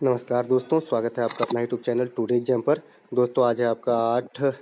नमस्कार दोस्तों, स्वागत है आपका अपना यूट्यूब चैनल टुडे एग्जाम पर। दोस्तों आज है आपका 8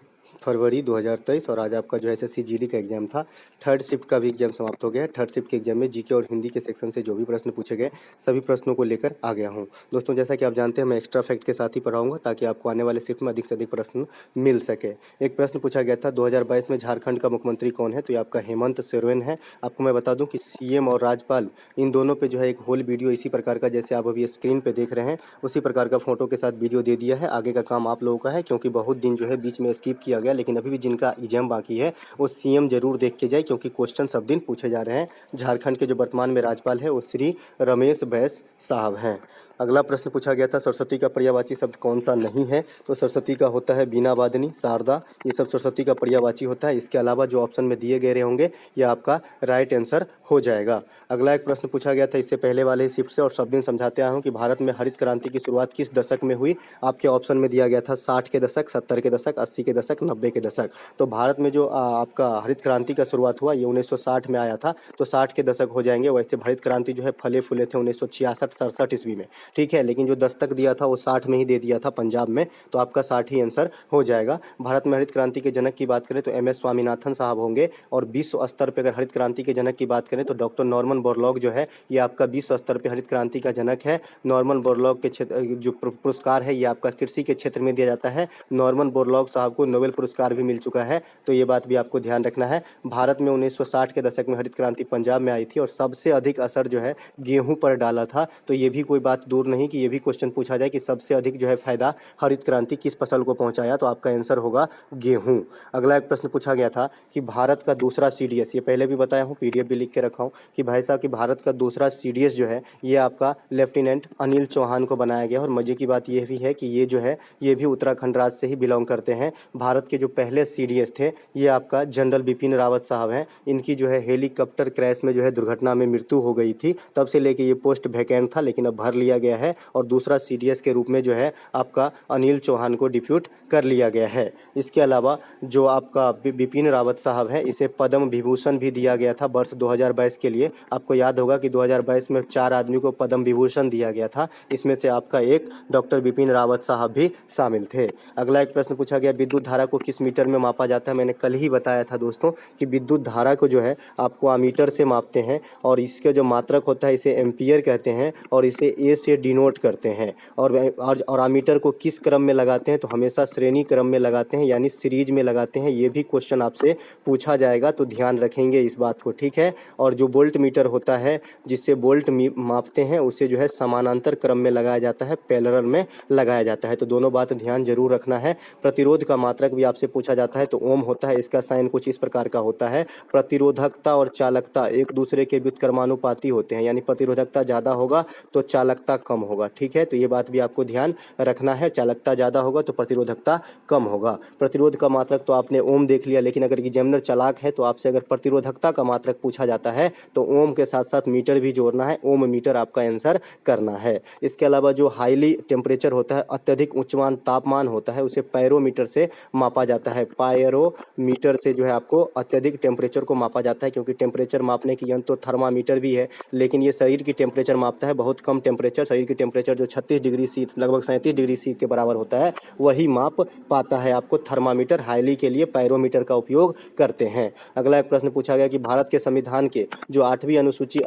फरवरी 2023 और आज आपका जो एसएससी जीडी का एग्जाम था। थर्ड शिफ्ट का भी एग्जाम समाप्त हो गया है। थर्ड शिफ्ट के एग्जाम में जीके और हिंदी के सेक्शन से जो भी प्रश्न पूछे गए सभी प्रश्नों को लेकर आ गया हूं। दोस्तों जैसा कि आप जानते हैं मैं एक्स्ट्रा फैक्ट के साथ ही पढ़ाऊंगा ताकि आपको आने वाले शिफ्ट में अधिक से अधिक प्रश्न मिल सके। एक प्रश्न पूछा गया था 2022 में झारखंड का मुख्यमंत्री कौन है, तो ये आपका हेमंत सोरेन है। आपको मैं बता दूं कि सीएम और राज्यपाल इन दोनों पे जो है एक होल वीडियो इसी प्रकार का जैसे आप अभी स्क्रीन पे देख रहे हैं उसी प्रकार का फोटो के साथ वीडियो दे दिया है। आगे का काम आप लोगों का है क्योंकि बहुत दिन जो है बीच में स्किप किया गया, लेकिन अभी भी जिनका एग्जाम बाकी है वो सीएम जरूर देख के जाए क्योंकि क्वेश्चन सब दिन पूछे जा रहे हैं। झारखंड के जो वर्तमान में राज्यपाल है वो श्री रमेश बैस साहब हैं। अगला प्रश्न पूछा गया था सरस्वती का पर्यायवाची शब्द कौन सा नहीं है, तो सरस्वती का होता है बीना वादनी, शारदा, ये सब सरस्वती का पर्यायवाची होता है। इसके अलावा जो ऑप्शन में दिए गए होंगे यह आपका राइट आंसर हो जाएगा। अगला एक प्रश्न पूछा गया था इससे पहले वाले ही शिफ्ट से और सब दिन समझाते आया हूँ कि भारत में हरित क्रांति की शुरुआत किस दशक में हुई। आपके ऑप्शन में दिया गया था 60 के दशक, 70 के दशक, 80 के दशक, 90 के दशक। तो भारत में जो आपका हरित क्रांति का शुरुआत हुआ ये 1960 में आया था, तो 60 के दशक हो जाएंगे। वैसे हरित क्रांति जो है फले फूले थे 1966-67 ईस्वी में, ठीक है, लेकिन जो दस्तक दिया था वो 60 में ही दे दिया था पंजाब में, तो आपका 60 ही आंसर हो जाएगा। भारत में हरित क्रांति के जनक की बात करें तो एम एस स्वामीनाथन साहब होंगे, और विश्व स्तर पर अगर हरित क्रांति के जनक की बात करें तो डॉक्टर नॉर्मन बोरलॉग जो है ये आपका विश्व स्तर पर हरित क्रांति का जनक है। नॉर्मन बोरलॉग के क्षेत्र जो पुरस्कार है ये आपका कृषि के क्षेत्र में दिया जाता है। नॉर्मन बोरलॉग साहब को नोबेल पुरस्कार भी मिल चुका है, तो ये बात भी आपको ध्यान रखना है। भारत में 1960 के दशक में हरित क्रांति पंजाब में आई थी और सबसे अधिक असर जो है गेहूं पर डाला था, तो ये भी कोई बात दूर नहीं कि ये भी क्वेश्चन पूछा जाए कि सबसे अधिक जो है फायदा हरित क्रांति किस फसल को पहुंचाया, तो आपका आंसर होगा गेहूं। अगला एक प्रश्न पूछा गया था कि भारत का दूसरा सीडीएस, ये पहले भी बताया हूँ, पीडीएफ भी लिख के रखा हूँ कि भाई साहब कि भारत का दूसरा सीडीएस जो है ये आपका लेफ्टिनेंट अनिल चौहान को बनाया गया। और मजे की बात यह भी है कि ये जो है ये भी उत्तराखंड राज्य से ही बिलोंग करते हैं। भारत के जो पहले सीडीएस थे ये आपका जनरल बिपिन रावत साहब हैं। इनकी जो है हेलीकॉप्टर क्रैश में जो है दुर्घटना में मृत्यु हो गई थी, तब से लेके ये पोस्ट वैकेंट था, लेकिन अब भर लिया गया है और दूसरा सीडीएस के रूप में जो है आपका अनिल चौहान को डिप्यूट कर लिया गया है। इसके अलावा जो आपका बिपिन रावत साहब हैं इसे पद्म विभूषण भी दिया गया था वर्ष 2022 के लिए। आपको याद होगा कि 2022 में 4 आदमी को पद्म विभूषण दिया गया था, इसमें से आपका एक डॉक्टर बिपिन रावत साहब भी शामिल थे। अगला एक प्रश्न पूछा गया विद्युत धारा को किस मीटर में मापा जाता है। मैंने कल ही बताया था दोस्तों कि विद्युत धारा को जो है आपको अमीटर से मापते हैं और इसके जो मात्रक होता है इसे एम्पियर कहते हैं और इसे ए से डिनोट करते हैं। और अमीटर को किस क्रम में लगाते हैं, तो हमेशा श्रेणी क्रम में लगाते हैं, यानी सीरीज में लगाते हैं। ये भी क्वेश्चन आपसे पूछा जाएगा, तो ध्यान रखेंगे इस बात को, ठीक है। और जो वोल्ट मीटर होता है जिससे वोल्ट मापते हैं उसे जो है समानांतर क्रम में लगाया जाता है, पैरेलल में लगाया जाता है। तो दोनों बात ध्यान जरूर रखना है। प्रतिरोध का मात्रक भी आपसे पूछा जाता है, तो ओम होता है। इसका साइन कुछ इस प्रकार का होता है। प्रतिरोधकता और चालकता एक दूसरे के व्युत्क्रमानुपाती होते हैं, यानी प्रतिरोधकता ज़्यादा होगा तो चालकता कम होगा, ठीक है। तो ये बात भी आपको ध्यान रखना है, चालकता ज़्यादा होगा तो प्रतिरोधकता कम होगा। प्रतिरोध का मात्रक तो आपने ओम देख लिया, लेकिन अगर एग्जामिनर चालाक है तो आपसे अगर प्रतिरोधकता का मात्रक पूछा जाता है तो ओम के साथ साथ मीटर भी जोड़ना है, ओम मीटर आपका आंसर करना है। इसके अलावा जो हाईली टेम्परेचर होता है, अत्यधिक उच्चमान तापमान होता है, उसे पैरोमीटर से मापा जाता है। पैरोमीटर से जो है आपको अत्यधिक टेम्परेचर को मापा जाता है, क्योंकि टेम्परेचर मापने की यंत्र तो थर्मामीटर भी है, लेकिन ये शरीर की टेम्परेचर मापता है। बहुत कम टेम्परेचर, शरीर की टेम्परेचर जो 36 डिग्री सी लगभग 37 डिग्री सी के बराबर होता है वही माप पाता है आपको थर्मामीटर। हाईली के लिए पैरोमीटर का उपयोग करते हैं। अगला एक प्रश्न पूछा गया कि भारत के संविधान के जो 8वीं अनुसूची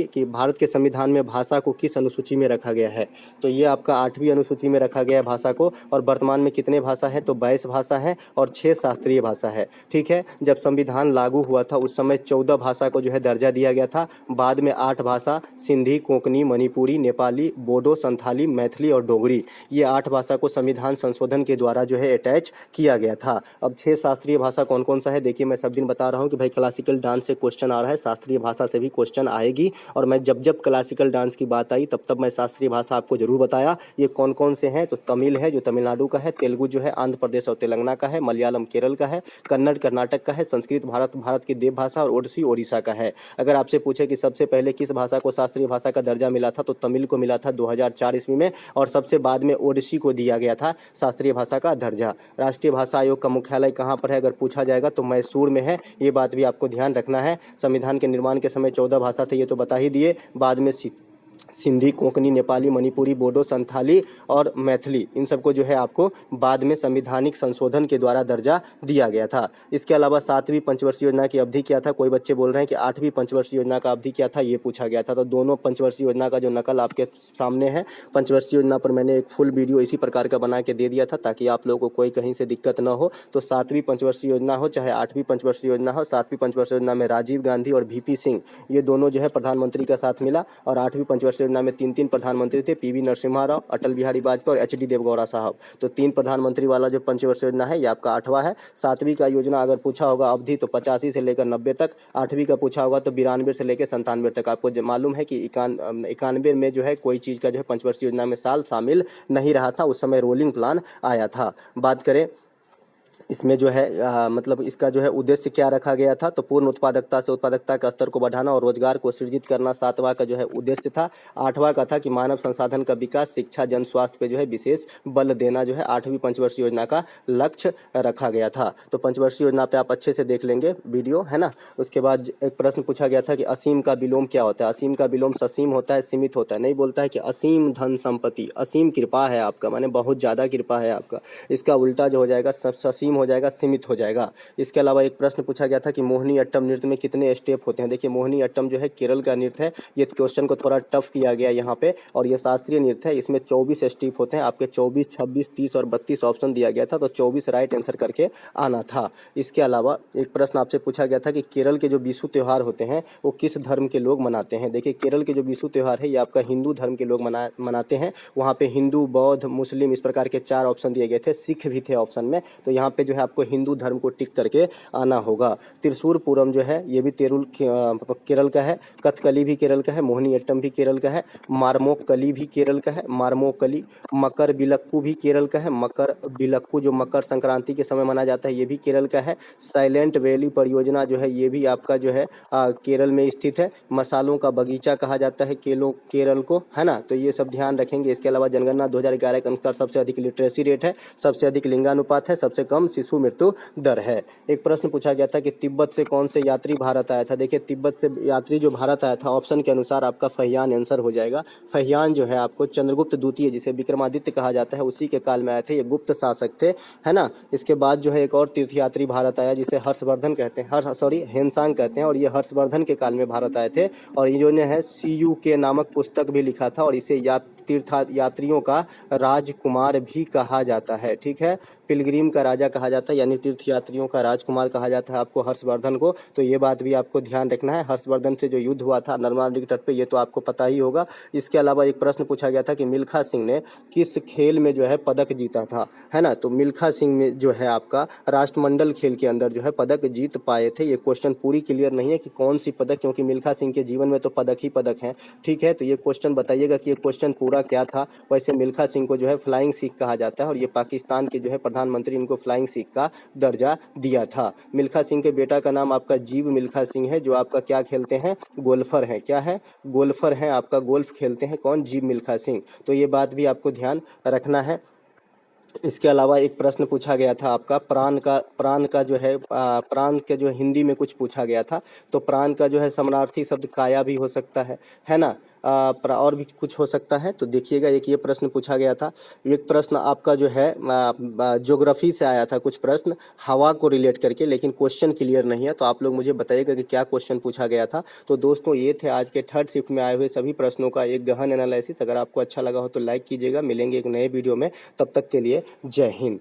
कि भारत के संविधान में भाषा को किस अनुसूची में रखा गया है, तो ये आपका 8वीं अनुसूची में रखा गया है भाषा को। और वर्तमान में कितने भाषा है, तो 22 भाषा है और 6 शास्त्रीय भाषा है, ठीक है। जब संविधान लागू हुआ था उस समय 14 भाषा को जो है दर्जा दिया गया था, बाद में 8 भाषा सिंधी, कोंकणी, मणिपुरी, नेपाली, बोडो, संथाली, मैथिली और डोगरी, ये 8 भाषा को संविधान संशोधन के द्वारा जो है अटैच किया गया था। अब 6 शास्त्रीय भाषा कौन कौन सा है, देखिए मैं सब दिन बता रहा हूँ कि भाई क्लासिकल डांस से क्वेश्चन आ रहा है, शास्त्रीय भाषा से भी क्वेश्चन आएगी, और मैं जब जब क्लासिकल डांस की बात आई तब मैं शास्त्रीय भाषा आपको जरूर बताया। ये कौन कौन से हैं, तो तमिल है जो तमिलनाडु का है, तेलुगु जो है आंध्र प्रदेश और तेलंगाना का है, मलयालम केरल का है, कन्नड़ कर्नाटक का है, संस्कृत भारत की देव भाषा और ओडिसी ओडिशा का है। अगर आपसे पूछे कि सबसे पहले किस भाषा को शास्त्रीय भाषा का दर्जा मिला था, तो तमिल को मिला था 2004 ईस्वी में, और सबसे बाद में ओडिसी को दिया गया था शास्त्रीय भाषा का दर्जा। राष्ट्रीय भाषा आयोग का मुख्यालय कहाँ पर है, अगर पूछा जाएगा तो मैसूर में है। ये बात भी आपको ध्यान रखना है। संविधान के निर्माण के समय 14 भाषा थे, ये तो बता ही दिए। बाद में सिंधी, कोंकणी, नेपाली, मणिपुरी, बोडो, संथाली और मैथिली, इन सबको जो है आपको बाद में संवैधानिक संशोधन के द्वारा दर्जा दिया गया था। इसके अलावा 7वीं पंचवर्षीय योजना की अवधि क्या था? कोई बच्चे बोल रहे हैं कि 8वीं पंचवर्षीय योजना का अवधि क्या था, ये पूछा गया था। तो दोनों पंचवर्षीय योजना का जो नकल आपके सामने है, पंचवर्षीय योजना पर मैंने एक फुल वीडियो इसी प्रकार का बना के दे दिया था ताकि आप लोगों को कोई कहीं से दिक्कत ना हो। तो 7वीं पंचवर्षीय योजना हो चाहे 8वीं पंचवर्षीय योजना हो, 7वीं पंचवर्षीय योजना में राजीव गांधी और वीपी सिंह, ये दोनों जो है प्रधानमंत्री का साथ मिला। और 8वीं पंचवर्षीय योजना में 3 प्रधानमंत्री थे, पीवी नरसिम्हा राव, अटल बिहारी वाजपेयी और एचडी देवगौड़ा साहब। तो 3 प्रधानमंत्री वाला जो पंचवर्षीय योजना है ये आपका 8वां है। 7वीं का योजना अगर पूछा होगा अवधि तो 85 से लेकर 90 तक, 8वीं का पूछा होगा तो 92 से लेकर 97 तक। आपको मालूम है कि 91 में जो है कोई चीज़ का जो है पंचवर्षीय योजना में साल शामिल नहीं रहा था, उस समय रोलिंग प्लान आया था। बात करें इसमें जो है मतलब इसका जो है उद्देश्य क्या रखा गया था, तो पूर्ण उत्पादकता से उत्पादकता का स्तर को बढ़ाना और रोजगार को सृजित करना 7वां का जो है उद्देश्य था। 8वां का था कि मानव संसाधन का विकास, शिक्षा, जन स्वास्थ्य पे जो है विशेष बल देना जो है 8वीं पंचवर्षीय योजना का लक्ष्य रखा गया था। तो पंचवर्षीय योजना पे आप अच्छे से देख लेंगे वीडियो, है ना। उसके बाद एक प्रश्न पूछा गया था कि असीम का विलोम क्या होता है? असीम का विलोम ससीम होता है, सीमित होता है। नहीं बोलता है कि असीम धन संपत्ति, असीम कृपा है आपका, माने बहुत ज़्यादा कृपा है आपका। इसका उल्टा जो हो जाएगा ससीम हो जाएगा, सीमित हो जाएगा। इसके अलावा एक प्रश्न पूछा गया था कि मोहिनी अट्टम नृत्य में कितने स्टेप होते हैं? देखिए मोहिनी अट्टम जो है केरल का नृत्य है, ये क्वेश्चन को थोड़ा टफ किया गया यहाँ पे, और ये शास्त्रीय नृत्य है। इसमें 24 स्टेप होते हैं आपके, 24, 26, 30 और 32 ऑप्शन दिया गया था, तो 24 राइट आंसर करके आना था। इसके अलावा एक प्रश्न आपसे पूछा गया था कि केरल के जो विशु त्यौहार होते हैं वो किस धर्म के लोग मनाते हैं? देखिए केरल के जो विशु त्यौहार है ये आपका हिंदू धर्म के लोग मनाते हैं। वहाँ पे हिंदू, बौद्ध, मुस्लिम इस प्रकार के 4 ऑप्शन दिए गए थे, सिख भी थे ऑप्शन में, तो यहाँ पे जो है आपको हिंदू धर्म को टिक करके आना होगा। त्रिशूरपुरम जो है ये भी केरल का है, कथकली भी केरल का है, मोहिनी अट्टम भी केरल का है, मारमोकली भी केरल का है, मारमोकली, मकर बिलक्कू भी केरल का है, मकर बिलक्कू जो मकर संक्रांति के समय मनाया जाता है ये भी केरल का है। साइलेंट वैली परियोजना जो है ये भी आपका जो है केरल में स्थित है। मसालों का बगीचा कहा जाता है केरल को, है ना, तो ये सब ध्यान रखेंगे। इसके अलावा जनगणना 2011 के अनुसार सबसे अधिक लिटरेसी रेट है, सबसे अधिक लिंगानुपात है, सबसे कम शिशु मृत्यु दर है। एक प्रश्न पूछा गया था कि तिब्बत से कौन से यात्री भारत आया था? देखिए तिब्बत से यात्री जो भारत आया था ऑप्शन के अनुसार आपका फहियान आंसर हो जाएगा। फहियान जो है आपको चंद्रगुप्त द्वितीय जिसे विक्रमादित्य कहा जाता है उसी के काल में आए थे, ये गुप्त शासक थे, है ना। इसके बाद जो है एक और तीर्थयात्री भारत आया जिसे हर्षवर्धन कहते हैं, हेनसांग कहते हैं, और ये हर्षवर्धन के काल में भारत आए थे, और इन्होंने है CUK नामक पुस्तक भी लिखा था, और इसे यात्रियों का राजकुमार भी कहा जाता है, ठीक है, पिलग्रिम का राजा कहा जाता है, यानी तीर्थयात्रियों का राजकुमार कहा जाता है आपको हर्षवर्धन को। तो ये बात भी आपको ध्यान रखना है। हर्षवर्धन से जो युद्ध हुआ था नर्मदा नदी के तट पे, ये तो आपको पता ही होगा। इसके अलावा एक प्रश्न पूछा गया था कि मिल्खा सिंह ने किस खेल में जो है पदक जीता था, है ना, तो मिल्खा सिंह में जो है आपका राष्ट्रमंडल खेल के अंदर जो है पदक जीत पाए थे। ये क्वेश्चन पूरी क्लियर नहीं है कि कौन सी पदक, क्योंकि मिल्खा सिंह के जीवन में तो पदक ही पदक हैं, ठीक है। तो ये क्वेश्चन बताइएगा कि ये क्वेश्चन पूरा क्या था। वैसे मिल्खा सिंह को जो है फ्लाइंग सिख कहा जाता है, और ये पाकिस्तान के जो है प्रधानमंत्री इनको फ्लाइंग सिख का दर्जा दिया था। मिल्खा सिंह के बेटा का नाम आपका जीव मिल्खा सिंह है, जो आपका क्या खेलते हैं, गोल्फर हैं। क्या है, गोल्फर हैं, आपका गोल्फ खेलते हैं, कौन, जीव मिल्खा सिंह। तो ये बात भी आपको ध्यान रखना है। इसके अलावा एक प्रश्न पूछा गया था आपका प्राण का जो है प्राण के जो हिंदी में कुछ पूछा गया था, तो प्राण का जो है समानार्थी शब्द काया भी हो सकता है ना, और भी कुछ हो सकता है। तो देखिएगा एक ये प्रश्न पूछा गया था। एक प्रश्न आपका जो है ज्योग्राफी से आया था, कुछ प्रश्न हवा को रिलेट करके, लेकिन क्वेश्चन क्लियर नहीं है, तो आप लोग मुझे बताइएगा कि क्या क्वेश्चन पूछा गया था। तो दोस्तों ये थे आज के थर्ड शिफ्ट में आए हुए सभी प्रश्नों का एक गहन एनालिसिस। अगर आपको अच्छा लगा हो तो लाइक कीजिएगा। मिलेंगे एक नए वीडियो में, तब तक के लिए जय हिंद।